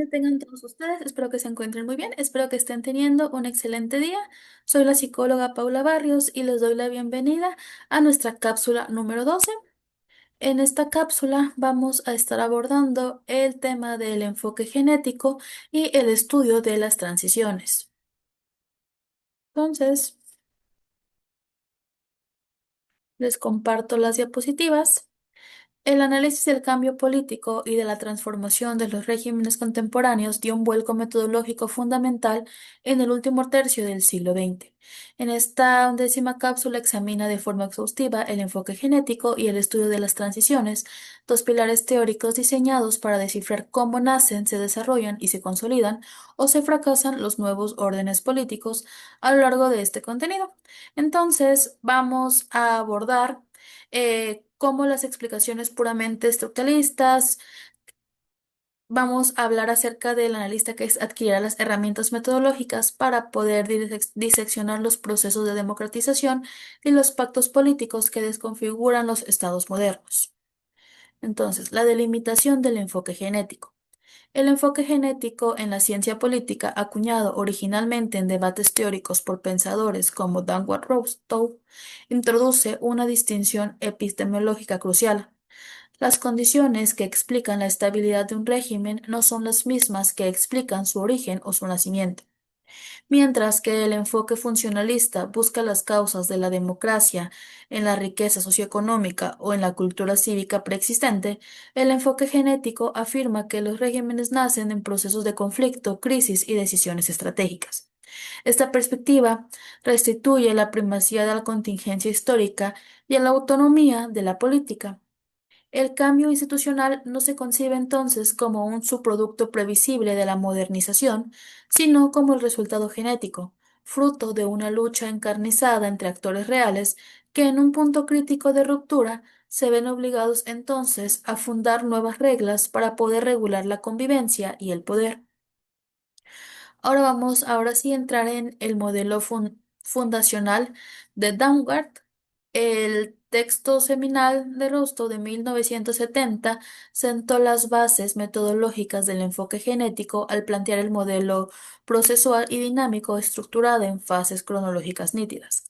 tengan todos ustedes? Espero que se encuentren muy bien, espero que estén teniendo un excelente día. Soy la psicóloga Paula Barrios y les doy la bienvenida a nuestra cápsula número 12. En esta cápsula vamos a estar abordando el tema del enfoque genético y el estudio de las transiciones. Entonces, les comparto las diapositivas. El análisis del cambio político y de la transformación de los regímenes contemporáneos dio un vuelco metodológico fundamental en el último tercio del siglo XX. En esta 11ª cápsula examina de forma exhaustiva el enfoque genético y el estudio de las transiciones, dos pilares teóricos diseñados para descifrar cómo nacen, se desarrollan y se consolidan o se fracasan los nuevos órdenes políticos a lo largo de este contenido. Entonces, vamos a abordar como las explicaciones puramente estructuralistas. Vamos a hablar acerca del analista que adquirirá las herramientas metodológicas para poder diseccionar los procesos de democratización y los pactos políticos que desconfiguran los estados modernos. Entonces, la delimitación del enfoque genético. El enfoque genético en la ciencia política, acuñado originalmente en debates teóricos por pensadores como Danward Rostow, introduce una distinción epistemológica crucial. Las condiciones que explican la estabilidad de un régimen no son las mismas que explican su origen o su nacimiento. Mientras que el enfoque funcionalista busca las causas de la democracia en la riqueza socioeconómica o en la cultura cívica preexistente, el enfoque genético afirma que los regímenes nacen en procesos de conflicto, crisis y decisiones estratégicas. Esta perspectiva restituye la primacía de la contingencia histórica y a la autonomía de la política. El cambio institucional no se concibe entonces como un subproducto previsible de la modernización, sino como el resultado genético, fruto de una lucha encarnizada entre actores reales que en un punto crítico de ruptura se ven obligados entonces a fundar nuevas reglas para poder regular la convivencia y el poder. Ahora sí entrar en el modelo fundacional de Downward. El texto seminal de Rostow de 1970 sentó las bases metodológicas del enfoque genético al plantear el modelo procesual y dinámico estructurado en fases cronológicas nítidas.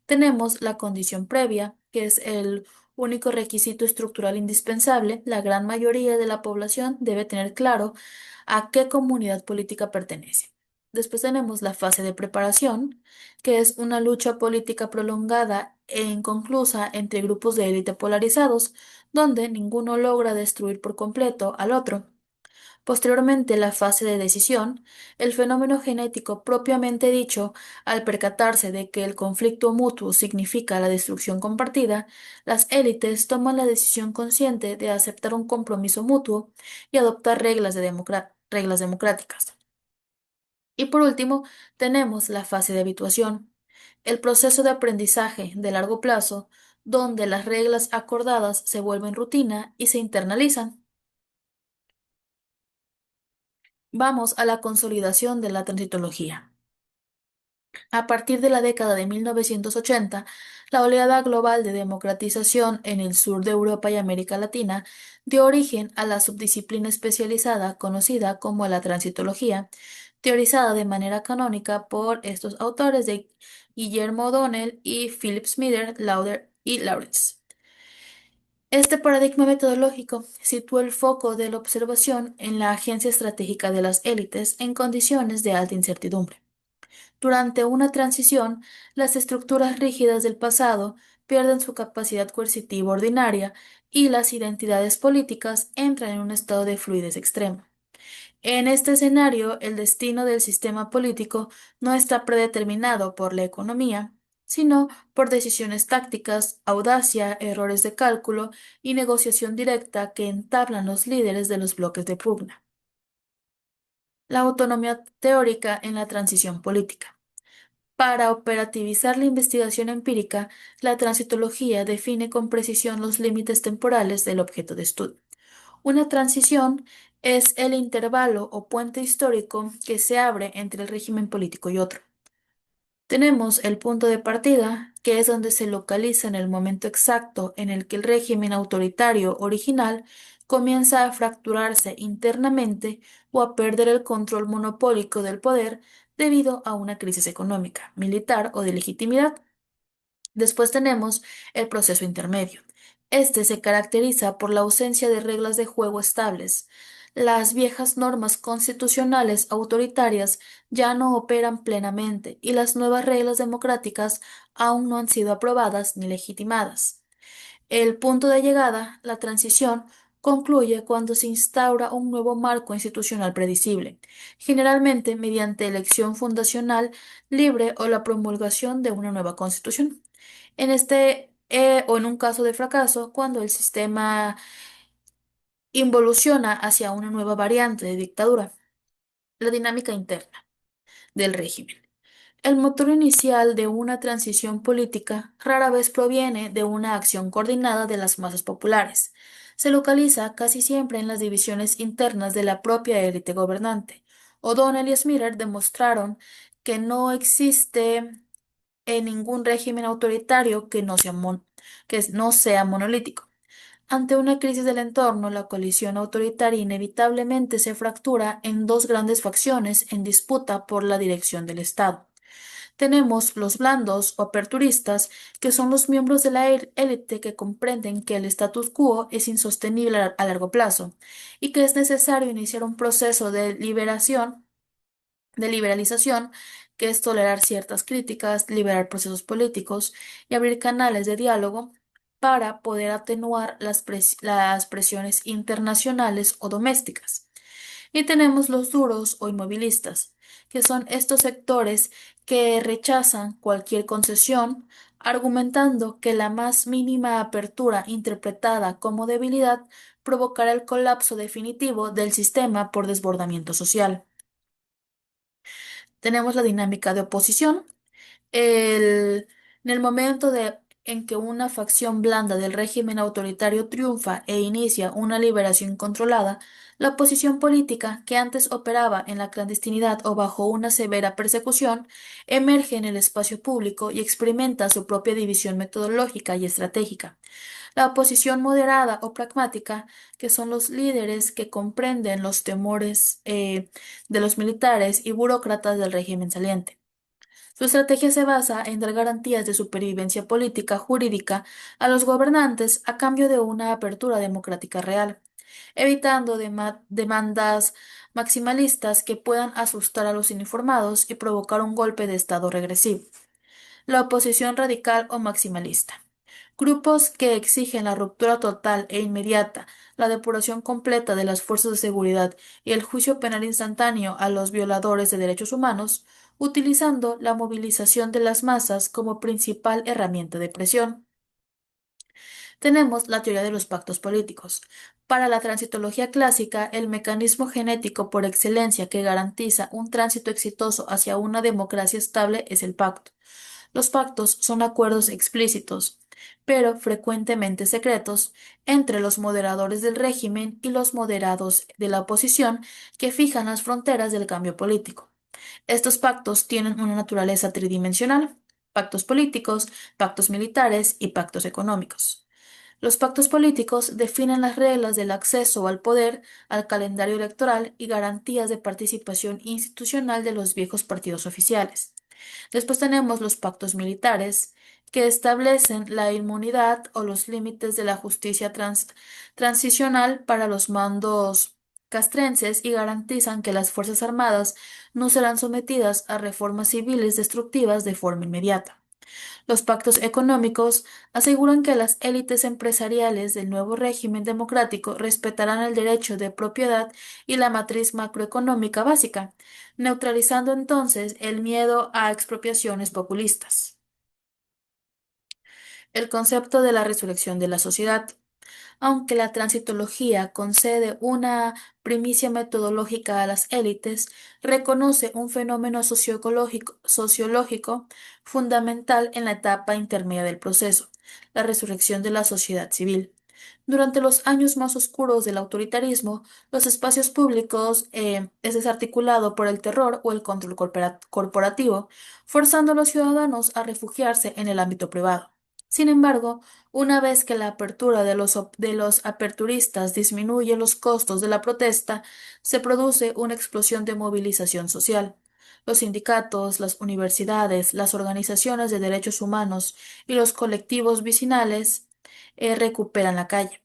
Tenemos la condición previa, que es el único requisito estructural indispensable. La gran mayoría de la población debe tener claro a qué comunidad política pertenece. Después tenemos la fase de preparación, que es una lucha política prolongada e inconclusa entre grupos de élite polarizados, donde ninguno logra destruir por completo al otro. Posteriormente, la fase de decisión, el fenómeno genético propiamente dicho, al percatarse de que el conflicto mutuo significa la destrucción compartida, las élites toman la decisión consciente de aceptar un compromiso mutuo y adoptar reglas democráticas. Y por último, tenemos la fase de habituación, el proceso de aprendizaje de largo plazo, donde las reglas acordadas se vuelven rutina y se internalizan. Vamos a la consolidación de la transitología. A partir de la década de 1980, la oleada global de democratización en el sur de Europa y América Latina dio origen a la subdisciplina especializada conocida como la transitología, teorizada de manera canónica por estos autores de Guillermo O'Donnell y Philip Smither, Lauder y Lawrence. Este paradigma metodológico situó el foco de la observación en la agencia estratégica de las élites en condiciones de alta incertidumbre. Durante una transición, las estructuras rígidas del pasado pierden su capacidad coercitiva ordinaria y las identidades políticas entran en un estado de fluidez extrema. En este escenario, el destino del sistema político no está predeterminado por la economía, sino por decisiones tácticas, audacia, errores de cálculo y negociación directa que entablan los líderes de los bloques de pugna. La autonomía teórica en la transición política. Para operativizar la investigación empírica, la transitología define con precisión los límites temporales del objeto de estudio. Una transición es el intervalo o puente histórico que se abre entre el régimen político y otro. Tenemos el punto de partida, que es donde se localiza en el momento exacto en el que el régimen autoritario original comienza a fracturarse internamente o a perder el control monopólico del poder debido a una crisis económica, militar o de legitimidad. Después tenemos el proceso intermedio. Este se caracteriza por la ausencia de reglas de juego estables. Las viejas normas constitucionales autoritarias ya no operan plenamente y las nuevas reglas democráticas aún no han sido aprobadas ni legitimadas. El punto de llegada, la transición, concluye cuando se instaura un nuevo marco institucional predecible, generalmente mediante elección fundacional libre o la promulgación de una nueva constitución. O en un caso de fracaso, cuando el sistema involuciona hacia una nueva variante de dictadura, la dinámica interna del régimen. El motor inicial de una transición política rara vez proviene de una acción coordinada de las masas populares. Se localiza casi siempre en las divisiones internas de la propia élite gobernante. O'Donnell y Smeaton demostraron que no existe en ningún régimen autoritario que no sea monolítico. Ante una crisis del entorno, la coalición autoritaria inevitablemente se fractura en dos grandes facciones en disputa por la dirección del Estado. Tenemos los blandos o aperturistas, que son los miembros de la élite que comprenden que el status quo es insostenible a largo plazo y que es necesario iniciar un proceso de liberalización, que es tolerar ciertas críticas, liberar procesos políticos y abrir canales de diálogo para poder atenuar las presiones internacionales o domésticas. Y tenemos los duros o inmovilistas, que son estos sectores que rechazan cualquier concesión, argumentando que la más mínima apertura interpretada como debilidad provocará el colapso definitivo del sistema por desbordamiento social. Tenemos la dinámica de oposición. En el momento en que una facción blanda del régimen autoritario triunfa e inicia una liberación controlada, la oposición política, que antes operaba en la clandestinidad o bajo una severa persecución, emerge en el espacio público y experimenta su propia división metodológica y estratégica. La oposición moderada o pragmática, que son los líderes que comprenden los temores de los militares y burócratas del régimen saliente. Su estrategia se basa en dar garantías de supervivencia política jurídica a los gobernantes a cambio de una apertura democrática real, evitando demandas maximalistas que puedan asustar a los informados y provocar un golpe de Estado regresivo. La oposición radical o maximalista. Grupos que exigen la ruptura total e inmediata, la depuración completa de las fuerzas de seguridad y el juicio penal instantáneo a los violadores de derechos humanos, utilizando la movilización de las masas como principal herramienta de presión. Tenemos la teoría de los pactos políticos. Para la transitología clásica, el mecanismo genético por excelencia que garantiza un tránsito exitoso hacia una democracia estable es el pacto. Los pactos son acuerdos explícitos, pero frecuentemente secretos, entre los moderadores del régimen y los moderados de la oposición que fijan las fronteras del cambio político. Estos pactos tienen una naturaleza tridimensional: pactos políticos, pactos militares y pactos económicos. Los pactos políticos definen las reglas del acceso al poder, al calendario electoral y garantías de participación institucional de los viejos partidos oficiales. Después tenemos los pactos militares, que establecen la inmunidad o los límites de la justicia transicional para los mandos castrenses y garantizan que las Fuerzas Armadas no serán sometidas a reformas civiles destructivas de forma inmediata. Los pactos económicos aseguran que las élites empresariales del nuevo régimen democrático respetarán el derecho de propiedad y la matriz macroeconómica básica, neutralizando entonces el miedo a expropiaciones populistas. El concepto de la resurrección de la sociedad. Aunque la transitología concede una primicia metodológica a las élites, reconoce un fenómeno sociológico fundamental en la etapa intermedia del proceso: la resurrección de la sociedad civil. Durante los años más oscuros del autoritarismo, los espacios públicos es desarticulado por el terror o el control corporativo, forzando a los ciudadanos a refugiarse en el ámbito privado. Sin embargo, una vez que la apertura de los aperturistas disminuye los costos de la protesta, se produce una explosión de movilización social. Los sindicatos, las universidades, las organizaciones de derechos humanos y los colectivos vecinales recuperan la calle.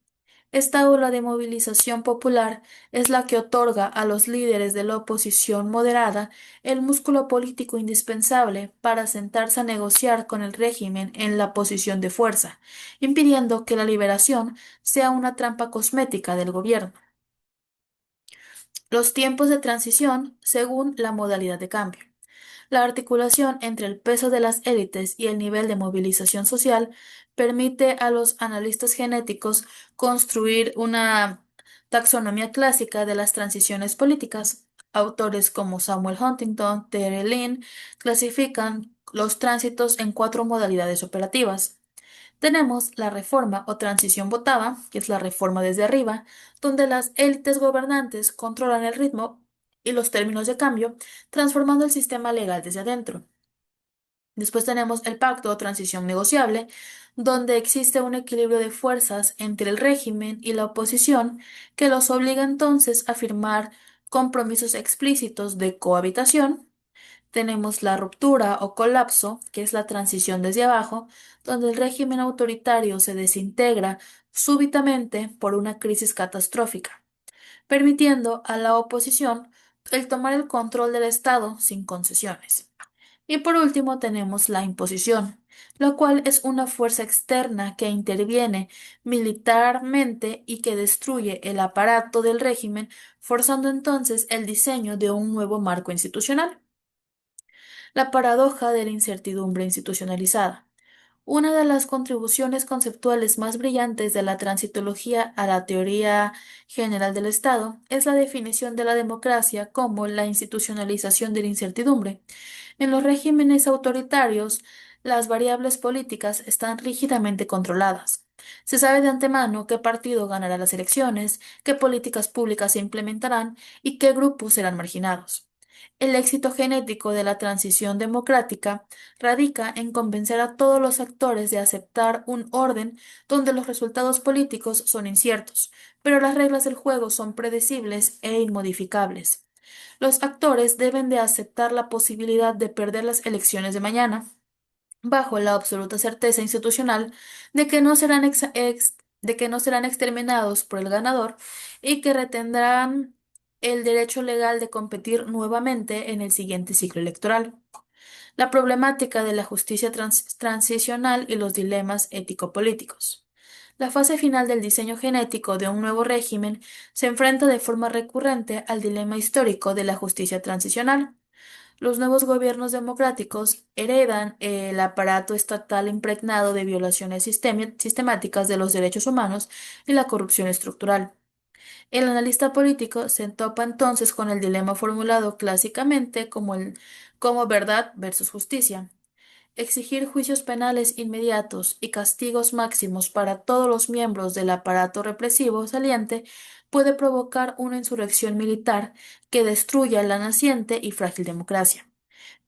Esta ola de movilización popular es la que otorga a los líderes de la oposición moderada el músculo político indispensable para sentarse a negociar con el régimen en la posición de fuerza, impidiendo que la liberación sea una trampa cosmética del gobierno. Los tiempos de transición según la modalidad de cambio. La articulación entre el peso de las élites y el nivel de movilización social permite a los analistas genéticos construir una taxonomía clásica de las transiciones políticas. Autores como Samuel Huntington, Terry Lynn clasifican los tránsitos en cuatro modalidades operativas. Tenemos la reforma o transición votada, que es la reforma desde arriba, donde las élites gobernantes controlan el ritmo y los términos de cambio, transformando el sistema legal desde adentro. Después tenemos el pacto o transición negociable, donde existe un equilibrio de fuerzas entre el régimen y la oposición que los obliga entonces a firmar compromisos explícitos de cohabitación. Tenemos la ruptura o colapso, que es la transición desde abajo, donde el régimen autoritario se desintegra súbitamente por una crisis catastrófica, permitiendo a la oposición el tomar el control del Estado sin concesiones. Y por último tenemos la imposición, lo cual es una fuerza externa que interviene militarmente y que destruye el aparato del régimen, forzando entonces el diseño de un nuevo marco institucional. La paradoja de la incertidumbre institucionalizada. Una de las contribuciones conceptuales más brillantes de la transitología a la teoría general del Estado es la definición de la democracia como la institucionalización de la incertidumbre. En los regímenes autoritarios, las variables políticas están rígidamente controladas. Se sabe de antemano qué partido ganará las elecciones, qué políticas públicas se implementarán y qué grupos serán marginados. El éxito genético de la transición democrática radica en convencer a todos los actores de aceptar un orden donde los resultados políticos son inciertos, pero las reglas del juego son predecibles e inmodificables. Los actores deben de aceptar la posibilidad de perder las elecciones de mañana, bajo la absoluta certeza institucional de que no serán de que no serán exterminados por el ganador y que retendrán el derecho legal de competir nuevamente en el siguiente ciclo electoral. La problemática de la justicia transicional y los dilemas ético-políticos. La fase final del diseño genético de un nuevo régimen se enfrenta de forma recurrente al dilema histórico de la justicia transicional. Los nuevos gobiernos democráticos heredan el aparato estatal impregnado de violaciones sistemáticas de los derechos humanos y la corrupción estructural. El analista político se topa entonces con el dilema formulado clásicamente como verdad versus justicia. Exigir juicios penales inmediatos y castigos máximos para todos los miembros del aparato represivo saliente puede provocar una insurrección militar que destruya la naciente y frágil democracia.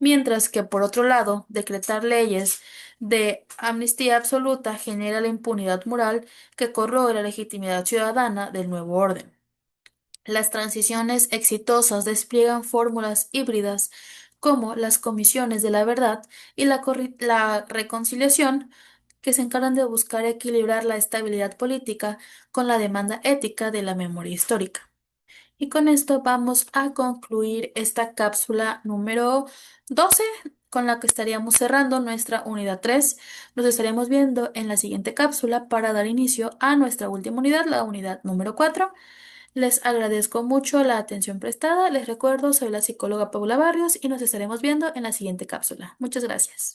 Mientras que, por otro lado, decretar leyes de amnistía absoluta genera la impunidad moral que corroe la legitimidad ciudadana del nuevo orden. Las transiciones exitosas despliegan fórmulas híbridas como las comisiones de la verdad y la reconciliación, que se encargan de buscar equilibrar la estabilidad política con la demanda ética de la memoria histórica. Y con esto vamos a concluir esta cápsula número 12, con la que estaríamos cerrando nuestra unidad 3. Nos estaremos viendo en la siguiente cápsula para dar inicio a nuestra última unidad, la unidad número 4. Les agradezco mucho la atención prestada. Les recuerdo, soy la psicóloga Paula Barrios y nos estaremos viendo en la siguiente cápsula. Muchas gracias.